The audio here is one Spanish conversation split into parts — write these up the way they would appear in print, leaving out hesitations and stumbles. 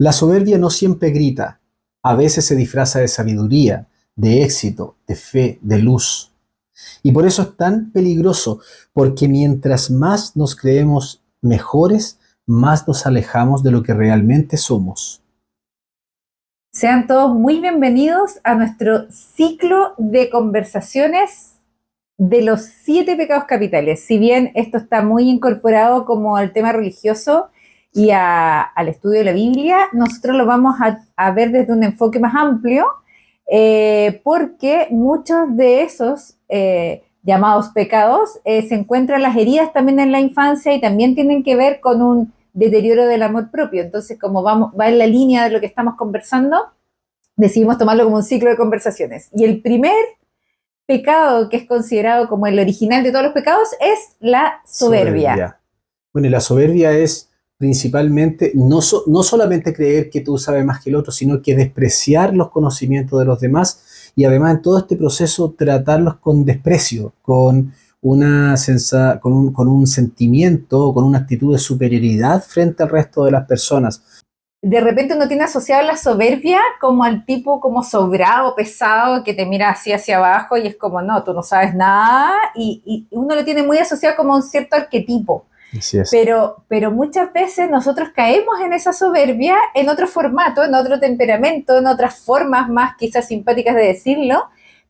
La soberbia no siempre grita, a veces se disfraza de sabiduría, de éxito, de fe, de luz. Y por eso es tan peligroso, porque mientras más nos creemos mejores, más nos alejamos de lo que realmente somos. Sean todos muy bienvenidos a nuestro ciclo de conversaciones de los 7 pecados capitales. Si bien esto está muy incorporado como al tema religioso y al estudio de la Biblia, nosotros lo vamos a ver desde un enfoque más amplio, porque muchos de esos llamados pecados se encuentran las heridas también en la infancia y también tienen que ver con un deterioro del amor propio. Entonces, como va en la línea de lo que estamos conversando, decidimos tomarlo como un ciclo de conversaciones. Y el primer pecado que es considerado como el original de todos los pecados es la soberbia. Soberbia. Bueno, y la soberbia es principalmente no solamente creer que tú sabes más que el otro, sino que despreciar los conocimientos de los demás y además en todo este proceso tratarlos con desprecio, con con un sentimiento, con una actitud de superioridad frente al resto de las personas. De repente uno tiene asociado la soberbia como al tipo como sobrado, pesado, que te mira así hacia abajo y es como, no, tú no sabes nada, y uno lo tiene muy asociado como un cierto arquetipo. Así es. Pero muchas veces nosotros caemos en esa soberbia en otro formato, en otro temperamento, en otras formas más quizás simpáticas de decirlo,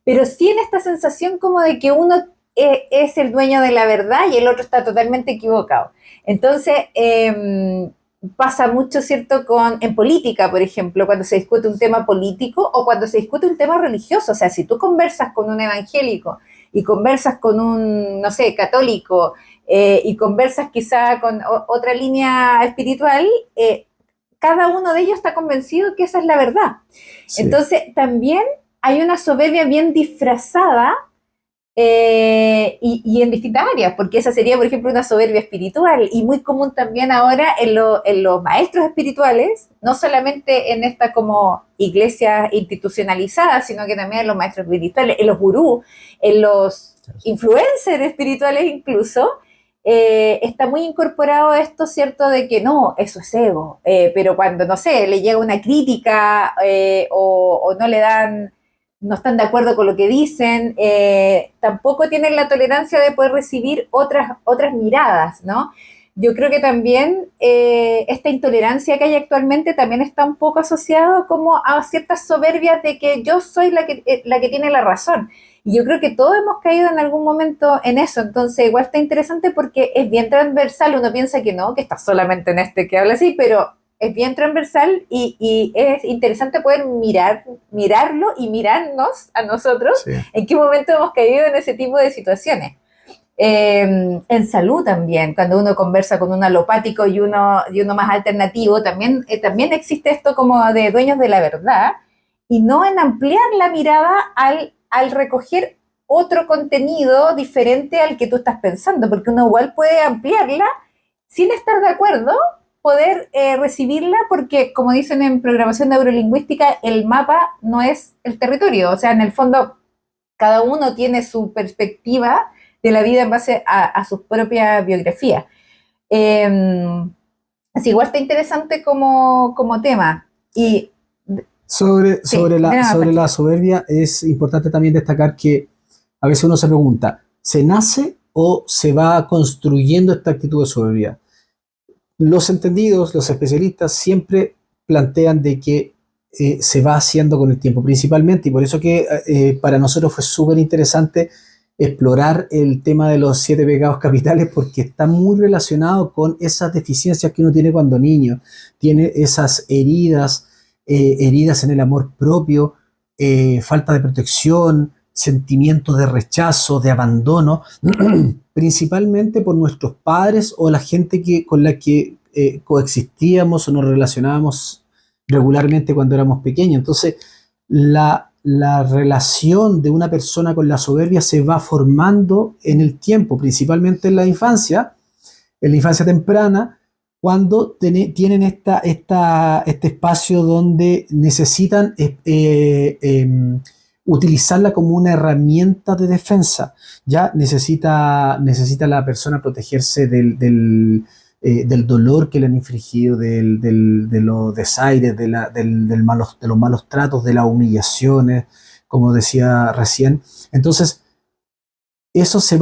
pero sí en esta sensación como de que uno es el dueño de la verdad y el otro está totalmente equivocado. Entonces, pasa mucho, ¿cierto?, en política, por ejemplo, cuando se discute un tema político o cuando se discute un tema religioso. O sea, si tú conversas con un evangélico y conversas con un, no sé, católico, y conversas quizá con otra línea espiritual, cada uno de ellos está convencido que esa es la verdad. Sí. Entonces, también hay una soberbia bien disfrazada, y en distintas áreas, porque esa sería, por ejemplo, una soberbia espiritual y muy común también ahora en los maestros espirituales, no solamente en esta como iglesia institucionalizada, sino que también en los maestros espirituales, en los gurús, en los influencers espirituales incluso. Está muy incorporado esto, ¿cierto?, de que no, eso es ego, pero cuando, no sé, le llega una crítica, o no le dan, no están de acuerdo con lo que dicen, tampoco tienen la tolerancia de poder recibir otras miradas, ¿no? Yo creo que también esta intolerancia que hay actualmente también está un poco asociado como a ciertas soberbias de que yo soy la que tiene la razón. Y yo creo que todos hemos caído en algún momento en eso, entonces igual está interesante porque es bien transversal, uno piensa que no, que está solamente en este que habla así, pero es bien transversal y es interesante poder mirarlo y mirarnos a nosotros Sí. en qué momento hemos caído en ese tipo de situaciones. En salud también, cuando uno conversa con un alopático y uno más alternativo, también existe esto como de dueños de la verdad y no en ampliar la mirada al recoger otro contenido diferente al que tú estás pensando, porque uno igual puede ampliarla sin estar de acuerdo, poder recibirla, porque como dicen en programación neurolingüística, el mapa no es el territorio, o sea, en el fondo cada uno tiene su perspectiva de la vida en base a su propia biografía. Eh, Así igual está interesante como tema. Y sí, Sobre la soberbia es importante también destacar que a veces uno se pregunta, ¿se nace o se va construyendo esta actitud de soberbia? Los entendidos, los especialistas siempre plantean de que se va haciendo con el tiempo principalmente y por eso que para nosotros fue súper interesante explorar el tema de los 7 pecados capitales porque está muy relacionado con esas deficiencias que uno tiene cuando niño, tiene esas heridas en el amor propio, falta de protección, sentimientos de rechazo, de abandono, principalmente por nuestros padres o la gente con la que coexistíamos o nos relacionábamos regularmente cuando éramos pequeños. Entonces, la relación de una persona con la soberbia se va formando en el tiempo, principalmente en la infancia temprana, cuando tienen este espacio donde necesitan utilizarla como una herramienta de defensa. Ya necesita la persona protegerse del dolor que le han infligido, de los desaires, de los malos tratos, de las humillaciones, como decía recién. Entonces, eso se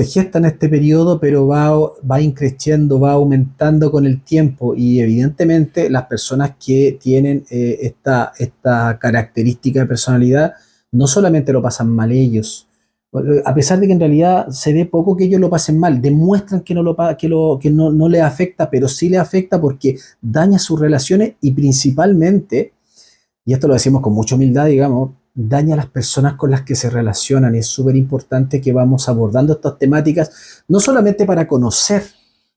gesta en este periodo, pero va increciendo, va aumentando con el tiempo y evidentemente las personas que tienen esta característica de personalidad no solamente lo pasan mal ellos, a pesar de que en realidad se ve poco que ellos lo pasen mal, demuestran que no les afecta, pero sí les afecta porque daña sus relaciones y principalmente, y esto lo decimos con mucha humildad, digamos, daña a las personas con las que se relacionan. Y es súper importante que vamos abordando estas temáticas, no solamente para conocer,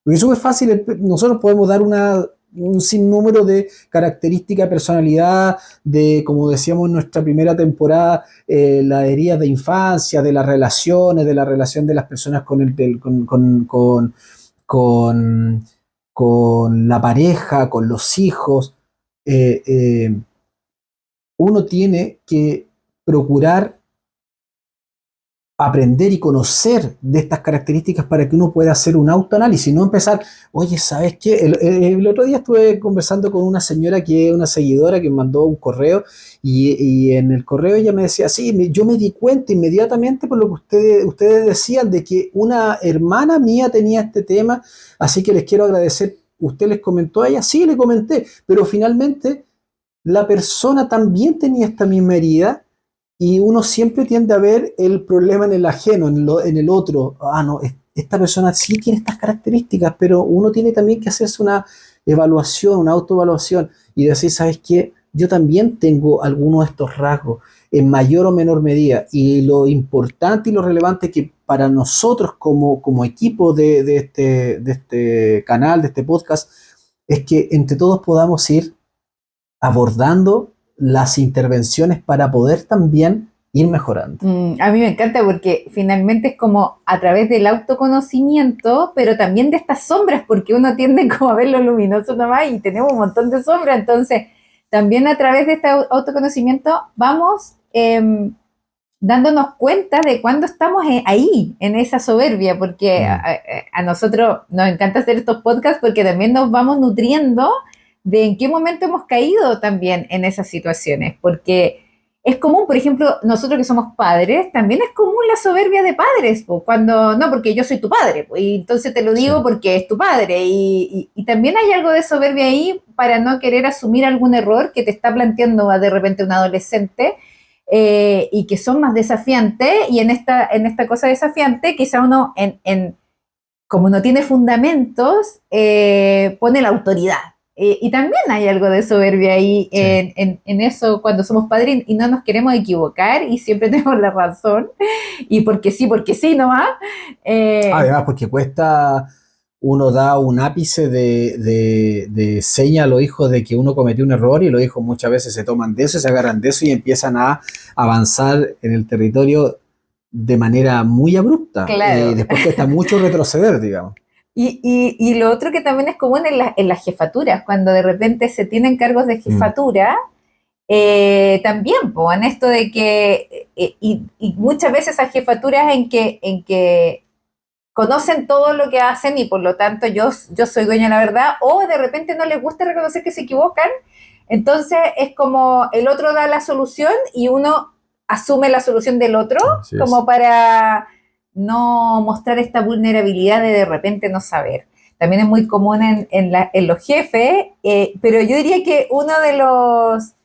porque es súper fácil, nosotros podemos dar un sinnúmero de características de personalidad, de, como decíamos en nuestra primera temporada, las heridas de infancia, de las relaciones, de la relación de las personas con, con la pareja, con los hijos. Eh, eh, Uno tiene que procurar aprender y conocer de estas características para que uno pueda hacer un autoanálisis, no empezar, oye, ¿sabes qué? El otro día estuve conversando con una señora que es una seguidora que me mandó un correo y en el correo ella me decía, sí, yo me di cuenta inmediatamente por lo que ustedes decían de que una hermana mía tenía este tema, así que les quiero agradecer. ¿Usted les comentó a ella? Sí, le comenté, pero finalmente la persona también tenía esta misma herida y uno siempre tiende a ver el problema en el ajeno, en el otro. Ah, no, esta persona sí tiene estas características, pero uno tiene también que hacerse una evaluación, una autoevaluación y decir, ¿sabes qué? Yo también tengo algunos de estos rasgos en mayor o menor medida. Y lo importante y lo relevante que para nosotros como equipo de este canal, de este podcast, es que entre todos podamos ir abordando las intervenciones para poder también ir mejorando. A mí me encanta porque finalmente es como a través del autoconocimiento, pero también de estas sombras, porque uno tiende como a ver lo luminoso nomás y tenemos un montón de sombras, entonces también a través de este autoconocimiento vamos dándonos cuenta de cuando estamos ahí, en esa soberbia, porque a nosotros nos encanta hacer estos podcasts porque también nos vamos nutriendo de en qué momento hemos caído también en esas situaciones, porque es común, por ejemplo, nosotros que somos padres, también es común la soberbia de padres, po, cuando, no, porque yo soy tu padre, po, y entonces te lo digo Sí. porque es tu padre, y también hay algo de soberbia ahí para no querer asumir algún error que te está planteando de repente un adolescente, y que son más desafiantes, y en esta cosa desafiante, quizá uno, como no tiene fundamentos, pone la autoridad. Y también hay algo de soberbia ahí Sí. en eso cuando somos padres y no nos queremos equivocar y siempre tenemos la razón. Y porque sí nomás. Además, porque uno da un ápice de seña a los hijos de que uno cometió un error y los hijos muchas veces se toman de eso, se agarran de eso y empiezan a avanzar en el territorio de manera muy abrupta. Claro. Después cuesta mucho retroceder, digamos. Y lo otro que también es común en las jefaturas, cuando de repente se tienen cargos de jefatura, también, po, en esto de que, y muchas veces esas jefaturas en que conocen todo lo que hacen y por lo tanto yo soy dueña de la verdad, o de repente no les gusta reconocer que se equivocan, entonces es como el otro da la solución y uno asume la solución del otro, Así como es. para no mostrar esta vulnerabilidad de repente no saber. También es muy común en los jefes, pero yo diría que uno de los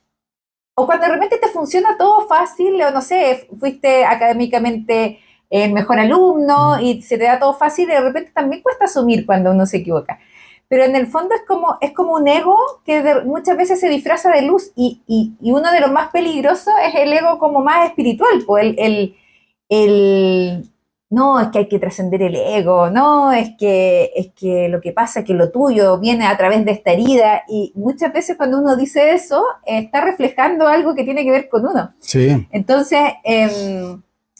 o cuando de repente te funciona todo fácil, o no sé, fuiste académicamente el mejor alumno y se te da todo fácil, y de repente también cuesta asumir cuando uno se equivoca. Pero en el fondo es como un ego que muchas veces se disfraza de luz y uno de los más peligrosos es el ego como más espiritual, pues el no, es que hay que trascender el ego, no, es que lo que pasa es que lo tuyo viene a través de esta herida y muchas veces cuando uno dice eso, está reflejando algo que tiene que ver con uno. Sí. Entonces, es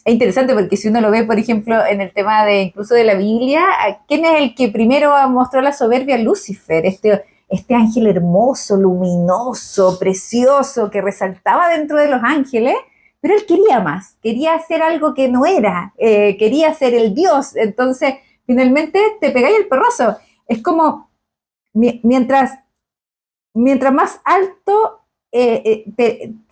interesante porque si uno lo ve, por ejemplo, en el tema de incluso de la Biblia, ¿quién es el que primero mostró la soberbia? Lucifer, este ángel hermoso, luminoso, precioso, que resaltaba dentro de los ángeles, pero él quería más, quería hacer algo que no era, quería ser el Dios, entonces finalmente te pegáis el perrozo. es como mientras más alto se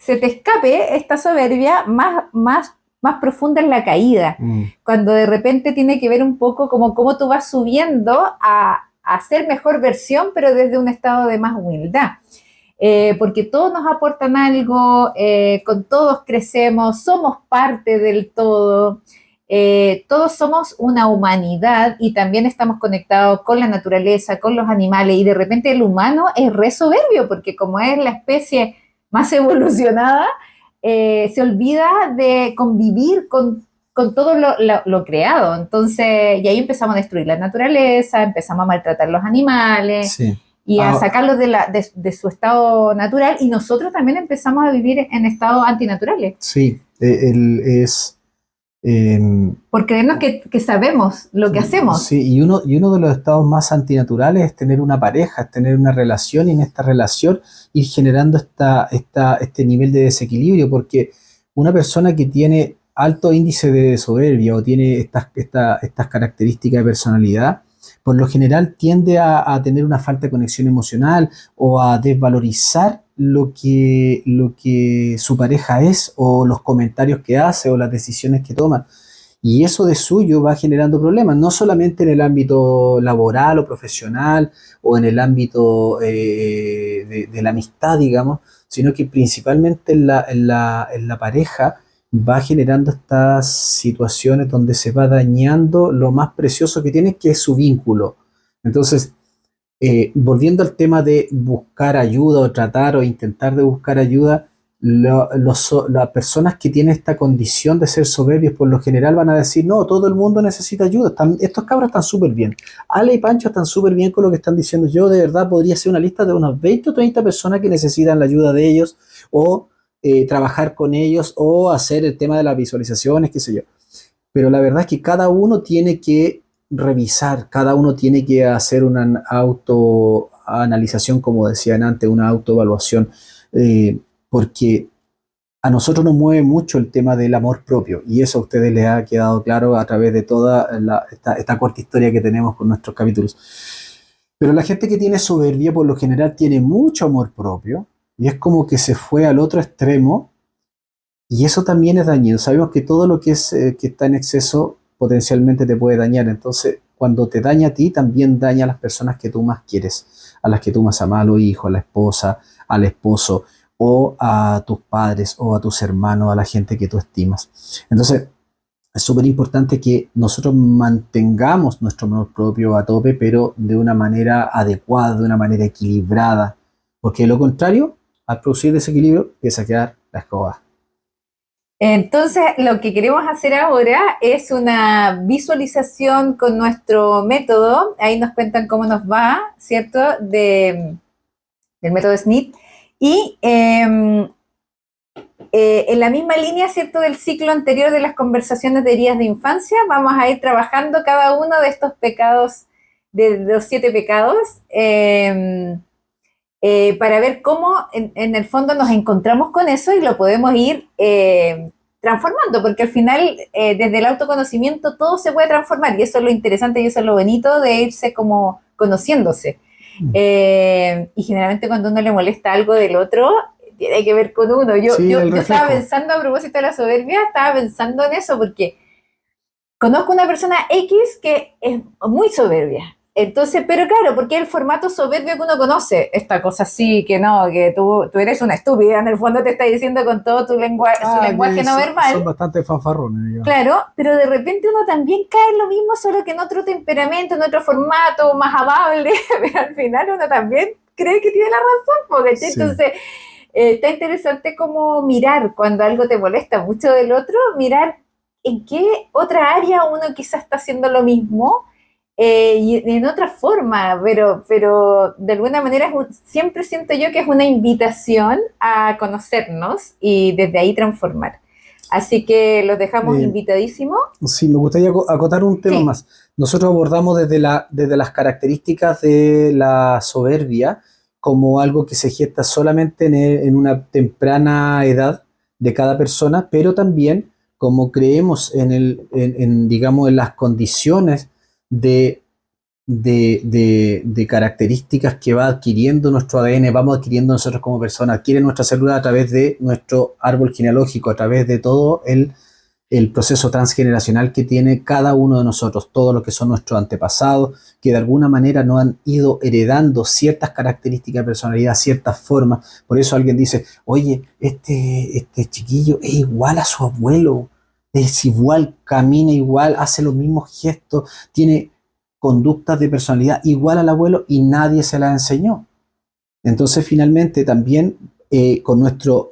te escape esta soberbia, más profunda es la caída. Cuando de repente tiene que ver un poco como cómo tú vas subiendo a ser mejor versión, pero desde un estado de más humildad. Porque todos nos aportan algo, con todos crecemos, somos parte del todo. Todos somos una humanidad y también estamos conectados con la naturaleza, con los animales, y de repente el humano es re soberbio porque como es la especie más evolucionada, se olvida de convivir con todo lo creado. Entonces, y ahí empezamos a destruir la naturaleza, empezamos a maltratar los animales, Sí. y a sacarlos de su estado natural, y nosotros también empezamos a vivir en estados antinaturales. Sí, por creernos que sabemos lo que hacemos. Sí, y uno de los estados más antinaturales es tener una pareja, es tener una relación, y en esta relación ir generando este nivel de desequilibrio, porque una persona que tiene alto índice de soberbia o tiene estas características de personalidad, por lo general tiende a tener una falta de conexión emocional o a desvalorizar lo que su pareja es, o los comentarios que hace, o las decisiones que toma. Y eso de suyo va generando problemas, no solamente en el ámbito laboral o profesional o en el ámbito de la amistad, digamos, sino que principalmente en la pareja va generando estas situaciones donde se va dañando lo más precioso que tiene, que es su vínculo. Entonces, volviendo al tema de buscar ayuda o tratar o intentar de buscar ayuda, las personas que tienen esta condición de ser soberbios por lo general van a decir, no, todo el mundo necesita ayuda, estos cabros están súper bien, Ale y Pancho están súper bien con lo que están diciendo. Yo de verdad podría hacer una lista de unos 20 o 30 personas que necesitan la ayuda de ellos, o trabajar con ellos, o hacer el tema de las visualizaciones, qué sé yo. Pero la verdad es que cada uno tiene que revisar, cada uno tiene que hacer una autoanalización, como decían antes, una autoevaluación, porque a nosotros nos mueve mucho el tema del amor propio, y eso a ustedes les ha quedado claro a través de toda esta corta historia que tenemos con nuestros capítulos. Pero la gente que tiene soberbia por lo general tiene mucho amor propio, y es como que se fue al otro extremo, y eso también es dañino. Sabemos que todo lo que está en exceso potencialmente te puede dañar. Entonces, cuando te daña a ti, también daña a las personas que tú más quieres, a las que tú más amas, a los hijos, a la esposa, al esposo, o a tus padres, o a tus hermanos, a la gente que tú estimas. Entonces, es súper importante que nosotros mantengamos nuestro amor propio a tope, pero de una manera adecuada, de una manera equilibrada. Porque de lo contrario, al producir desequilibrio, empieza a quedar la escoba. Entonces, lo que queremos hacer ahora es una visualización con nuestro método. Ahí nos cuentan cómo nos va, ¿cierto? Del método SNIT. Y en la misma línea, ¿cierto?, del ciclo anterior de las conversaciones de heridas de infancia, vamos a ir trabajando cada uno de estos pecados, de los 7 pecados, para ver cómo en el fondo nos encontramos con eso y lo podemos ir transformando, porque al final, desde el autoconocimiento, todo se puede transformar, y eso es lo interesante y eso es lo bonito de irse como conociéndose. Y generalmente cuando uno le molesta algo del otro, tiene que ver con uno. Yo estaba pensando, a propósito de la soberbia, estaba pensando en eso, porque conozco una persona X que es muy soberbia. Entonces, pero claro, porque es el formato soberbio que uno conoce, esta cosa así, que no, que tú eres una estúpida, en el fondo te está diciendo con todo su lenguaje no verbal. Son bastante fanfarrones, digamos. Claro, pero de repente uno también cae en lo mismo, solo que en otro temperamento, en otro formato, más amable, pero al final uno también cree que tiene la razón, porque sí. Entonces está interesante como mirar cuando algo te molesta mucho del otro, mirar en qué otra área uno quizás está haciendo lo mismo, y en otra forma, pero de alguna manera siempre siento yo que es una invitación a conocernos y desde ahí transformar. Así que los dejamos invitadísimos. Sí, me gustaría acotar un tema más. Nosotros abordamos desde las características de la soberbia como algo que se gesta solamente en una temprana edad de cada persona, pero también como creemos digamos, en las condiciones de de características que va adquiriendo nuestro ADN, vamos adquiriendo nosotros como personas, adquiere nuestra célula a través de nuestro árbol genealógico, a través de todo el proceso transgeneracional que tiene cada uno de nosotros, todo lo que son nuestros antepasados, que de alguna manera nos han ido heredando ciertas características de personalidad, ciertas formas. Por eso alguien dice, oye, este chiquillo es igual a su abuelo, es igual, camina igual, hace los mismos gestos, tiene conductas de personalidad igual al abuelo y nadie se la enseñó. Entonces, finalmente, también con nuestro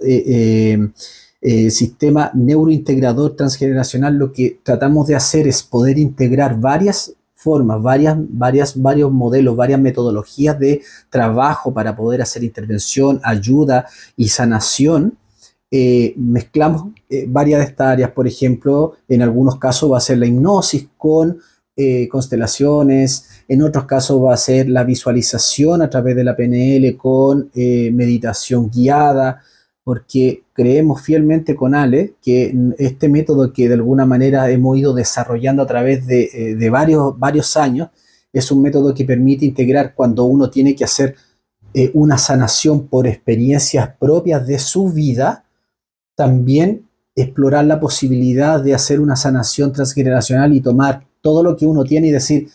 sistema neurointegrador transgeneracional, lo que tratamos de hacer es poder integrar varias formas, varios modelos, varias metodologías de trabajo para poder hacer intervención, ayuda y sanación. Mezclamos varias de estas áreas. Por ejemplo, en algunos casos va a ser la hipnosis con constelaciones, en otros casos va a ser la visualización a través de la PNL con meditación guiada, porque creemos fielmente con Ale que este método que de alguna manera hemos ido desarrollando a través de varios años es un método que permite integrar cuando uno tiene que hacer una sanación por experiencias propias de su vida, también explorar la posibilidad de hacer una sanación transgeneracional y tomar todo lo que uno tiene y decir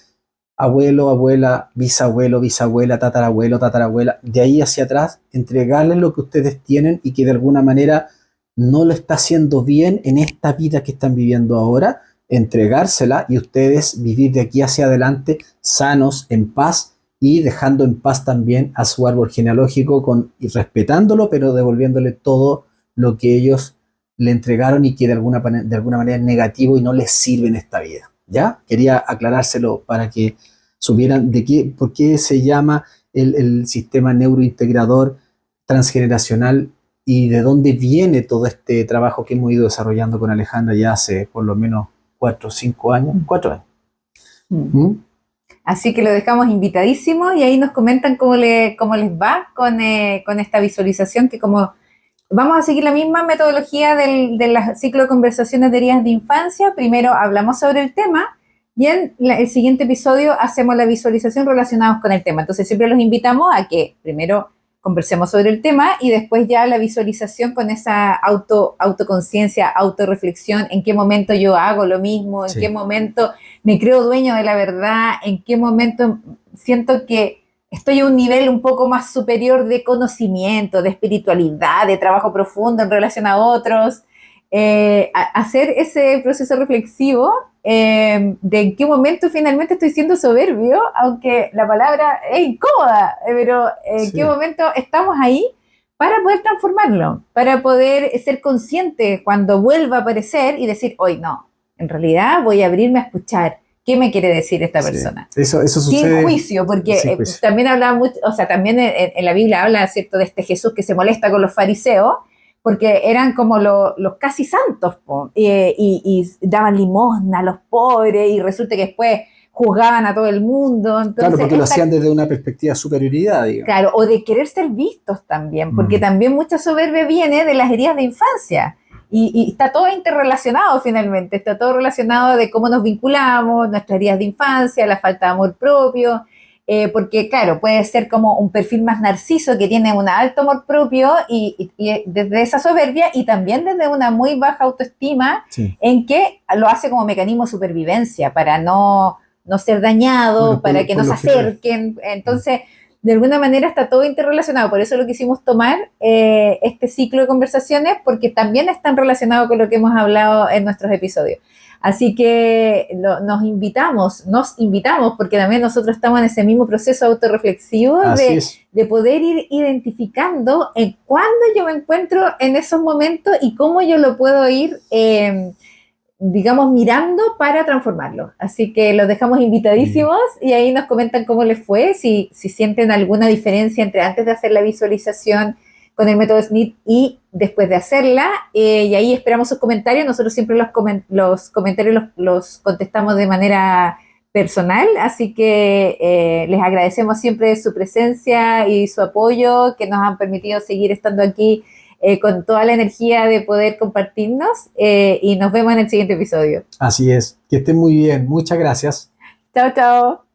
abuelo, abuela, bisabuelo, bisabuela, tatarabuelo, tatarabuela, de ahí hacia atrás, entregarles lo que ustedes tienen y que de alguna manera no lo está haciendo bien en esta vida que están viviendo ahora, entregársela y ustedes vivir de aquí hacia adelante sanos, en paz y dejando en paz también a su árbol genealógico y respetándolo, pero devolviéndole todo lo que ellos le entregaron y que de alguna manera es negativo y no les sirve en esta vida. ¿Ya? Quería aclarárselo para que supieran por qué se llama el sistema neurointegrador transgeneracional y de dónde viene todo este trabajo que hemos ido desarrollando con Alejandra ya hace por lo menos 4 o 5 años. 4 años. ¿Mm? Así que lo dejamos invitadísimo y ahí nos comentan cómo les va con esta visualización, que como vamos a seguir la misma metodología del ciclo de conversaciones de heridas de infancia. Primero hablamos sobre el tema y en el siguiente episodio hacemos la visualización relacionados con el tema. Entonces siempre los invitamos a que primero conversemos sobre el tema y después ya la visualización con esa autoconciencia, autorreflexión, en qué momento yo hago lo mismo, en qué momento me creo dueño de la verdad, en qué momento siento que estoy a un nivel un poco más superior de conocimiento, de espiritualidad, de trabajo profundo en relación a otros, hacer ese proceso reflexivo de en qué momento finalmente estoy siendo soberbio, aunque la palabra es incómoda, pero en qué momento estamos ahí para poder transformarlo, para poder ser consciente cuando vuelva a aparecer y decir, hoy no, en realidad voy a abrirme a escuchar. ¿Qué me quiere decir esta persona? Eso sucede. Sin juicio, porque también hablaba mucho, o sea, también en la Biblia habla, ¿cierto?, de este Jesús que se molesta con los fariseos, porque eran como los casi santos, y daban limosna a los pobres, y resulta que después juzgaban a todo el mundo. Entonces, claro, porque lo hacían desde una perspectiva de superioridad, digamos. Claro, o de querer ser vistos también, porque también mucha soberbia viene de las heridas de infancia. Y está todo interrelacionado finalmente, está todo relacionado de cómo nos vinculamos, nuestras heridas de infancia, la falta de amor propio, porque claro, puede ser como un perfil más narciso que tiene un alto amor propio y desde esa soberbia y también desde una muy baja autoestima, en que lo hace como mecanismo de supervivencia para no ser dañado, para que no se acerquen. Entonces, de alguna manera está todo interrelacionado, por eso lo quisimos tomar este ciclo de conversaciones, porque también están relacionados con lo que hemos hablado en nuestros episodios. Así que nos invitamos, porque también nosotros estamos en ese mismo proceso autorreflexivo de poder ir identificando en cuándo yo me encuentro en esos momentos y cómo yo lo puedo ir digamos, mirando para transformarlo. Así que los dejamos invitadísimos y ahí nos comentan cómo les fue, si sienten alguna diferencia entre antes de hacer la visualización con el método SNIT y después de hacerla, y ahí esperamos sus comentarios. Nosotros siempre los comentarios los contestamos de manera personal, así que les agradecemos siempre su presencia y su apoyo que nos han permitido seguir estando aquí con toda la energía de poder compartirnos, y nos vemos en el siguiente episodio. Así es, que estén muy bien, muchas gracias. Chao, chao.